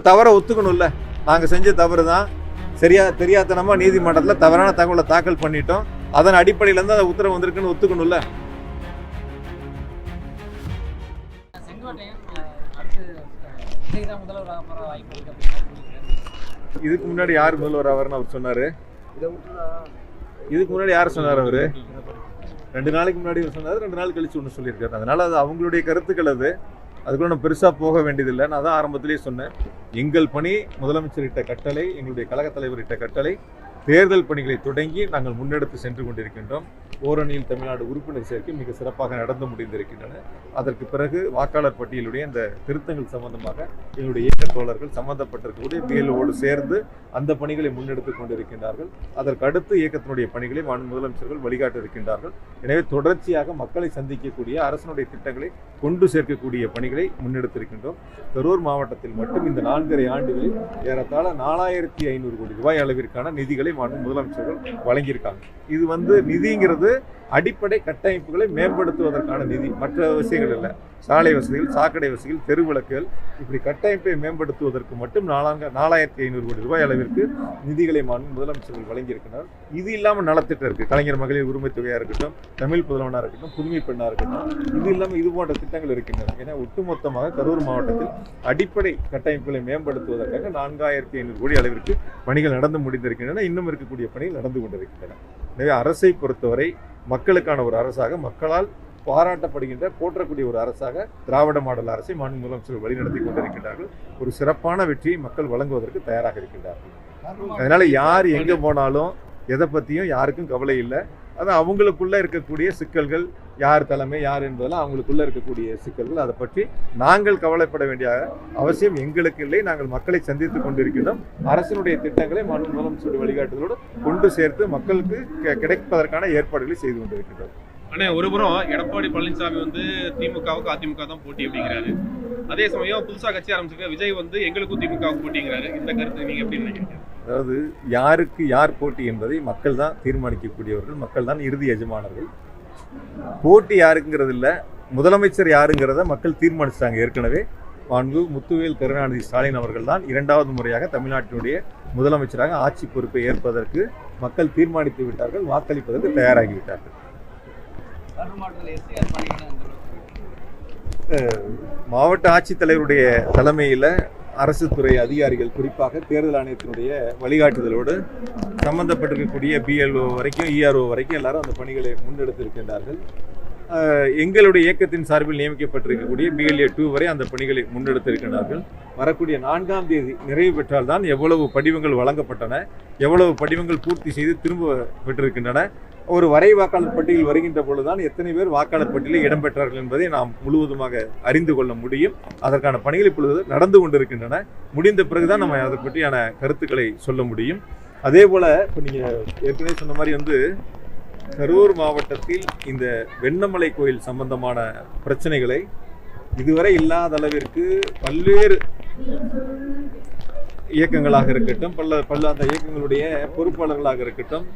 தவறை ஒத்துக்கணும்ல. நாங்கள் செஞ்ச தவறு தான், தெரியாதனமா நீதிமன்றத்தில் தவறான தகவலை தாக்கல் பண்ணிட்டோம், அதன் அடிப்படையில இருந்து அந்த உத்தரவு வந்திருக்குன்னு ஒத்துக்கணும்ல. இதுக்கு முன்னாடி யார் முதல்வர் ஆவார்னு அவர் சொன்னாரு? இதுக்கு முன்னாடி யார் சொன்னார்? அவரு 2 நாளைக்கு முன்னாடி சொன்னாரு, 2 நாள் கழிச்சு ஒன்று சொல்லியிருக்காரு. அதனால அது அவங்களுடைய கருத்துக்கள். அதுக்குள்ள நம்ம பெருசா போக வேண்டியதில்லை. நான் தான் ஆரம்பத்திலேயே சொன்னேன், எங்கள் பணி முதலமைச்சர் இட்ட கட்டளை, எங்களுடைய கழக தலைவர் இட்ட கட்டளை, தேர்தல் பணிகளை தொடங்கி நாங்கள் முன்னெடுத்து சென்று கொண்டிருக்கின்றோம். ஓரணியில் தமிழ்நாடு உறுப்பினர் சேர்க்கை மிக சிறப்பாக நடந்து முடிந்திருக்கின்றன. அதற்கு பிறகு வாக்காளர் பட்டியலுடைய இந்த திருத்தங்கள் சம்பந்தமாக எங்களுடைய இயக்க தோழர்கள் சம்பந்தப்பட்டிருக்கக்கூடிய பிஎல்ஓடு சேர்ந்து அந்த பணிகளை முன்னெடுத்து கொண்டிருக்கின்றார்கள். அதற்கு அடுத்து இயக்கத்தினுடைய பணிகளை முதலமைச்சர்கள் வழிகாட்ட இருக்கின்றார்கள். எனவே தொடர்ச்சியாக மக்களை சந்திக்கக்கூடிய அரசனுடைய திட்டங்களை கொண்டு சேர்க்கக்கூடிய பணிகளை முன்னெடுத்திருக்கின்றோம். கரூர் மாவட்டத்தில் மட்டும் இந்த 4.5 ஆண்டுகளில் ஏறத்தாழ 4500 கோடி ரூபாய் அளவிற்கான நிதிகளை முதலமைச்சர்கள் வழங்கியிருக்காங்க. இது நிதிங்கிறது அடிப்படை கட்டமைப்புகளை மேம்படுத்துவதற்கான நிதி, மற்ற விஷயங்கள் இல்லை. சாலை வசதிகள், சாக்கடை வசதிகள், தெருவிளக்குகள், இப்படி கட்டமைப்பை மேம்படுத்துவதற்கு மட்டும் 4500 கோடி ரூபாய் அளவிற்கு நிதிகளை முதலமைச்சர்கள் வழங்கியிருக்கிறார். இது இல்லாமல் நலத்திட்டம் இருக்கு, கலைஞர் மகளிர் உரிமை தொகையாக இருக்கட்டும், தமிழ் புதல்வனாக இருக்கட்டும், புதுமை பெண்ணாக இருக்கட்டும், இது இல்லாமல் இது போன்ற திட்டங்கள் இருக்கின்றன. ஏன்னா ஒட்டுமொத்தமாக கரூர் மாவட்டத்தில் அடிப்படை கட்டமைப்புகளை மேம்படுத்துவதற்காக 4500 கோடி அளவிற்கு பணிகள் நடந்து முடிந்திருக்கின்றன. இன்னும் இருக்கக்கூடிய பணிகள் நடந்து கொண்டிருக்கின்றன. எனவே அரசை பொறுத்தவரை மக்களுக்கான ஒரு அரசாக, மக்களால் பாராட்டப்படுகின்ற, போற்றக்கூடிய ஒரு அரசாக திராவிட மாடல் அரசை மாநில முதலமைச்சர்கள் வழிநடத்தி கொண்டிருக்கின்றார்கள். ஒரு சிறப்பான வெற்றியை மக்கள் வழங்குவதற்கு தயாராக இருக்கின்றார்கள். அதனால யார் எங்க போனாலும் எதை பத்தியும் யாருக்கும் கவலை இல்லை. அது அவங்களுக்குள்ள இருக்கக்கூடிய சிக்கல்கள், யார் தலைமை யார் என்பதெல்லாம் அவங்களுக்குள்ள இருக்கக்கூடிய சிக்கல்கள். அதை பற்றி நாங்கள் கவலைப்பட வேண்டிய அவசியம் எங்களுக்கு இல்லை. நாங்கள் மக்களை சந்தித்துக் கொண்டிருக்கின்றோம். அரசினுடைய திட்டங்களை மாநில முதலமைச்சருடைய வழிகாட்டுதலோடு கொண்டு சேர்த்து மக்களுக்கு கிடைப்பதற்கான ஏற்பாடுகளை செய்து கொண்டிருக்கின்றோம். ஆனால் ஒருபுறம் எடப்பாடி பழனிசாமி திமுகவுக்கு அதிமுக தான் போட்டி அப்படிங்கிறாரு. அதே சமயம் புதுசாக கட்சி ஆரம்பிச்சிருக்க விஜய் எங்களுக்கும் திமுகவுக்கு போட்டிங்கிறாரு. இந்த கருத்து நீங்க எப்படி நினைக்கிறீங்க? அதாவது யாருக்கு யார் போட்டி என்பதை மக்கள் தான் தீர்மானிக்கக்கூடியவர்கள், மக்கள் தான் இறுதி எஜமானர்கள். போட்டி யாருங்கிறது இல்லை, முதலமைச்சர் யாருங்கிறத மக்கள் தீர்மானிச்சிட்டாங்க. ஏற்கனவே முத்துவேல் கருணாநிதி ஸ்டாலின் அவர்கள் தான் 2வது முறையாக தமிழ்நாட்டினுடைய முதலமைச்சராக ஆட்சி பொறுப்பை ஏற்பதற்கு மக்கள் தீர்மானித்து விட்டார்கள், வாக்களிப்பதற்கு தயாராகிவிட்டார்கள். மாவட்ட ஆட்சித்தலைவருடைய தலைமையில் அரசு துறை அதிகாரிகள், குறிப்பாக தேர்தல் ஆணையத்தினுடைய வழிகாட்டுதலோடு சம்பந்தப்பட்டிருக்கக்கூடிய பிஎல்ஓ வரைக்கும், இஆர்ஓ வரைக்கும் எல்லாரும் அந்த பணிகளை முன்னெடுத்திருக்கின்றார்கள். எங்களுடைய இயக்கத்தின் சார்பில் நியமிக்கப்பட்டிருக்கக்கூடிய பிஎல்ஏ 2 வரை அந்த பணிகளை முன்னெடுத்திருக்கிறார்கள். வரக்கூடிய 4ஆம் தேதி நிறைவு பெற்றால் தான் எவ்வளவு படிவங்கள் வழங்கப்பட்டன, எவ்வளவு படிவங்கள் பூர்த்தி செய்து திரும்ப பெற்றிருக்கின்றன, ஒரு வரை வாக்காளர் பட்டியல் வருகின்ற பொழுதுதான் எத்தனை பேர் வாக்காளர் பட்டியலில் இடம்பெற்றார்கள் என்பதை நாம் முழுவதுமாக அறிந்து கொள்ள முடியும். அதற்கான பணிகள் இப்பொழுது நடந்து கொண்டிருக்கின்றன. முடிந்த பிறகுதான் நம்ம அதை பற்றியான கருத்துக்களை சொல்ல முடியும். அதே போல இப்போ நீங்கள் ஏற்கனவே சொன்ன மாதிரி கரூர் மாவட்டத்தில் இந்த வெண்ணமலை கோயில் சம்பந்தமான பிரச்சனைகளை இதுவரை இல்லாத அளவிற்கு பல்வேறு இயக்கங்களாக இருக்கட்டும், அந்த இயக்கங்களுடைய பொறுப்பாளர்களாக இருக்கட்டும்,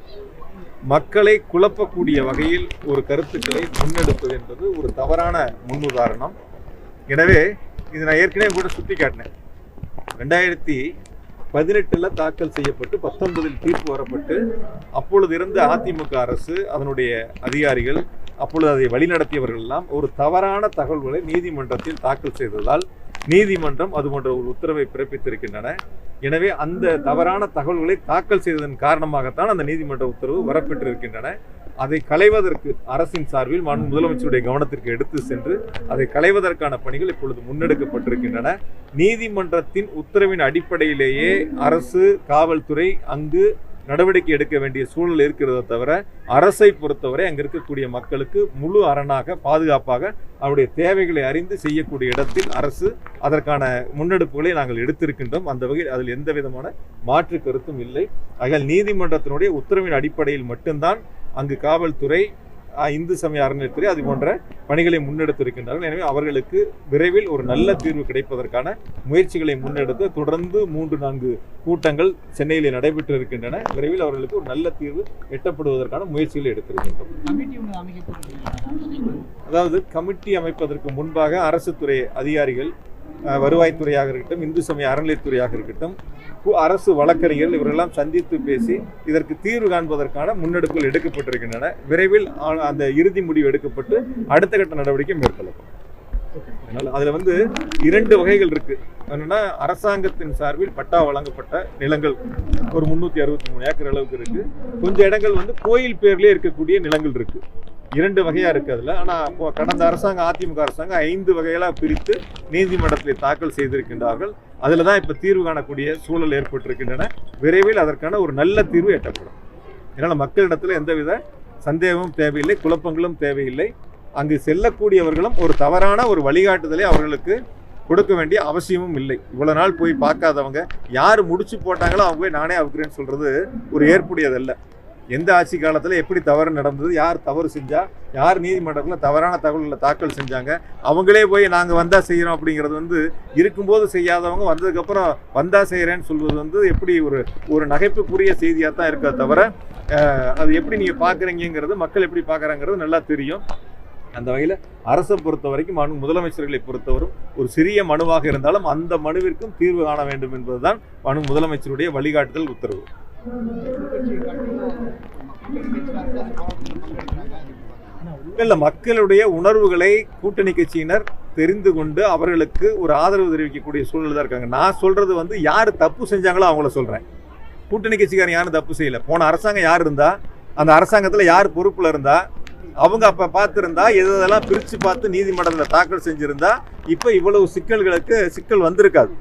மக்களை குழப்பக்கூடிய வகையில் ஒரு கருத்துக்களை முன்னெடுப்பது என்பது ஒரு தவறான முன்னுதாரணம். எனவே இது நான் ஏற்கனவே கூட சுட்டி காட்டினேன். 2018 தாக்கல் செய்யப்பட்டு 19 தீர்ப்பு வரப்பட்டு அப்பொழுது இருந்த அதிமுக அரசு, அதனுடைய அதிகாரிகள், அப்பொழுது அதை வழிநடத்தியவர்கள் எல்லாம் ஒரு தவறான தகவல்களை நீதிமன்றத்தில் தாக்கல் செய்ததால் நீதிமன்றம் அது போன்ற ஒரு உத்தரவை பிறப்பித்திருக்கின்றன. எனவே அந்த தவறான தகவல்களை தாக்கல் செய்ததன் காரணமாகத்தான் அந்த நீதிமன்ற உத்தரவு வரப்பெற்றிருக்கின்றன. அதை களைவதற்கு அரசின் சார்பில் முதலமைச்சருடைய கவனத்திற்கு எடுத்து சென்று அதை களைவதற்கான பணிகள் இப்பொழுது முன்னெடுக்கப்பட்டிருக்கின்றன. நீதிமன்றத்தின் உத்தரவின் அடிப்படையிலேயே அரசு, காவல்துறை அங்கு நடவடிக்கை எடுக்க வேண்டிய சூழல் இருக்கிறத தவிர, அரசை பொறுத்தவரை அங்க இருக்கக்கூடிய மக்களுக்கு முழு அரணாக, பாதுகாப்பாக அவருடைய தேவைகளை அறிந்து செய்யக்கூடிய இடத்தில் அரசு அதற்கான முன்னெடுப்புகளை நாங்கள் எடுத்திருக்கின்றோம். அந்த வகையில் அதில் எந்த விதமான மாற்று கருத்தும் இல்லை. ஆகையால் நீதிமன்றத்தினுடைய உத்தரவின் அடிப்படையில் மட்டும்தான் அங்கு காவல்துறை, இந்து சமய அறநிலையத்துறை அது போன்ற பணிகளை முன்னெடுத்திருக்கின்றார்கள். எனவே அவர்களுக்கு விரைவில் ஒரு நல்ல தீர்வு கிடைப்பதற்கான முயற்சிகளை முன்னெடுத்து தொடர்ந்து 3-4 கூட்டங்கள் சென்னையில் நடைபெற்று இருக்கின்றன. விரைவில் அவர்களுக்கு ஒரு நல்ல தீர்வு எட்டப்படுவதற்கான முயற்சிகளை எடுத்திருக்கின்றோம். அதாவது கமிட்டி அமைப்பதற்கு முன்பாக அரசு துறை அதிகாரிகள் வருவாய்த்துறையாக இருக்கட்டும், இந்து சமய அறநிலையத்துறையாக இருக்கட்டும், அரசு வழக்கறிஞர்கள் இவரெல்லாம் சந்தித்து பேசி இதற்கு தீர்வு காண்பதற்கான முன்னெடுப்புகள் எடுக்கப்பட்டிருக்கின்றன. விரைவில் அந்த இறுதி முடிவு எடுக்கப்பட்டு அடுத்த கட்ட நடவடிக்கை மேற்கொள்ளப்படும். அதனால அதுல 2 வகைகள் இருக்கு. என்னன்னா, அரசாங்கத்தின் சார்பில் பட்டா வழங்கப்பட்ட நிலங்கள் ஒரு 363 ஏக்கர் அளவுக்கு இருக்கு. கொஞ்சம் இடங்கள் கோயில் பேர்லயே இருக்கக்கூடிய நிலங்கள் இருக்கு. 2 வகையா இருக்கு அதுல. ஆனா கடந்த அரசாங்கம், அதிமுக அரசாங்கம் 5 வகைகளா பிரித்து நீதிமன்றத்தில் தாக்கல் செய்திருக்கின்றார்கள். அதுலதான் இப்ப தீர்வு காணக்கூடிய சூழல் ஏற்பட்டிருக்கின்றன. விரைவில் அதற்கான ஒரு நல்ல தீர்வு எட்டப்படும். இதனால மக்களிடத்துல எந்தவித சந்தேகமும் தேவையில்லை, குழப்பங்களும் தேவையில்லை. அங்கு செல்லக்கூடியவர்களும் ஒரு தவறான ஒரு வழிகாட்டுதலை அவர்களுக்கு கொடுக்க வேண்டிய அவசியமும் இல்லை. இவ்வளவு நாள் போய் பார்க்காதவங்க, யார் முடிச்சு போட்டாங்களோ அவங்க போய் நானே அவுக்கிறேன்னு சொல்றது ஒரு ஏற்புடையதல்ல. எந்த ஆட்சி காலத்தில் எப்படி தவறு நடந்தது, யார் தவறு செஞ்சா, யார் நீதிமன்றத்தில் தவறான தகவல்களை தாக்கல் செஞ்சாங்க, அவங்களே போய் நாங்கள் வந்தால் செய்கிறோம் அப்படிங்கிறது இருக்கும்போது செய்யாதவங்க வந்ததுக்கப்புறம் வந்தால் செய்கிறேன்னு சொல்வது எப்படி ஒரு நகைப்புக்குரிய செய்தியாக தான் இருக்க தவிர, அது எப்படி நீங்கள் பார்க்குறீங்கிறது, மக்கள் எப்படி பார்க்குறாங்கிறது நல்லா தெரியும். அந்த வகையில் அரசை பொறுத்த வரைக்கும் முதலமைச்சர்களை பொறுத்தவரும் ஒரு சிறிய மனுவாக இருந்தாலும் அந்த மனுவிற்கும் தீர்வு காண வேண்டும் என்பதுதான் முதலமைச்சருடைய வழிகாட்டுதல் உத்தரவு. இல்ல, மக்களுடைய உணர்வுகளை கூட்டணி கட்சியினர் தெரிந்து கொண்டு அவர்களுக்கு ஒரு ஆதரவு தெரிவிக்கக்கூடிய சூழல் தான் இருக்காங்க. நான் சொல்றது யாரு தப்பு செஞ்சாங்களோ அவங்கள சொல்றேன். கூட்டணி கட்சிக்காரன் யாரும் தப்பு செய்யல. போன அரசாங்கம் யார் இருந்தா, அந்த அரசாங்கத்துல யார் பொறுப்புல இருந்தா, அவங்க அப்ப பார்த்திருந்தா எதெல்லாம் பிரிச்சு பார்த்து நீதிமன்றத்தில் தாக்கல் செஞ்சிருந்தா இப்ப இவ்வளவு சிக்கல் வந்திருக்காது.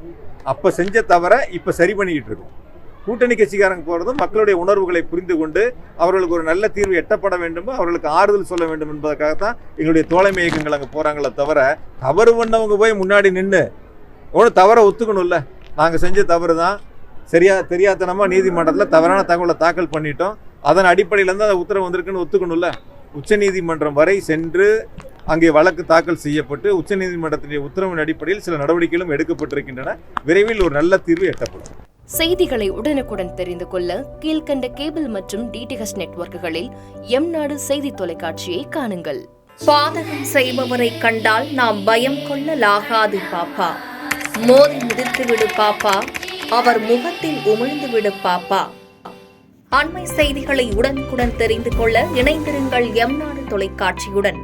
அப்ப செஞ்ச தவிர இப்ப சரி பண்ணிக்கிட்டு இருக்கோம். கூட்டணி கட்சிக்காரங்க போறதும் மக்களுடைய உணர்வுகளை புரிந்து கொண்டு அவர்களுக்கு ஒரு நல்ல தீர்வு எட்டப்பட வேண்டும், அவர்களுக்கு ஆறுதல் சொல்ல வேண்டும் என்பதற்காகத்தான் எங்களுடைய தோழமை இயக்கங்கள் அங்கே போறாங்களே தவிர, தவறு பண்ணவங்க போய் முன்னாடி நின்று ஒன்று தவறை ஒத்துக்கணும்ல. நாங்கள் செஞ்ச தவறு தான், தெரியாதனமா நீதிமன்றத்தில் தவறான தகவலை தாக்கல் பண்ணிட்டோம், அதன் அடிப்படையில் தான் அந்த உத்தரவு வந்திருக்குன்னு ஒத்துக்கணும்ல. உச்சநீதிமன்றம் வரை சென்று அங்கே வழக்கு தாக்கல் செய்யப்பட்டு உச்சநீதிமன்றத்தினுடைய உத்தரவின் அடிப்படையில் சில நடவடிக்கைகளும் எடுக்கப்பட்டிருக்கின்றன. விரைவில் ஒரு நல்ல தீர்வு எட்டப்படும். செய்திகளை உடனுக்குடன் தெரிந்து கொள்ள கீழ்கண்ட கேபிள் மற்றும் டிடிஎச் நெட்வொர்க்குகளில் எம்நாடு செய்தி தொலைக்காட்சியை காணுங்கள். பாதகம் செய்பவரை கண்டால் நாம் பயம் கொள்ளலாகாது பாப்பா. மோதி மிதித்துவிடு பாப்பா, அவர் முகத்தில் உமிழ்ந்துவிடு பாப்பா. அண்மை செய்திகளை உடனுக்குடன் தெரிந்து கொள்ள இணைந்திருங்கள் எம்நாடு தொலைக்காட்சியுடன்.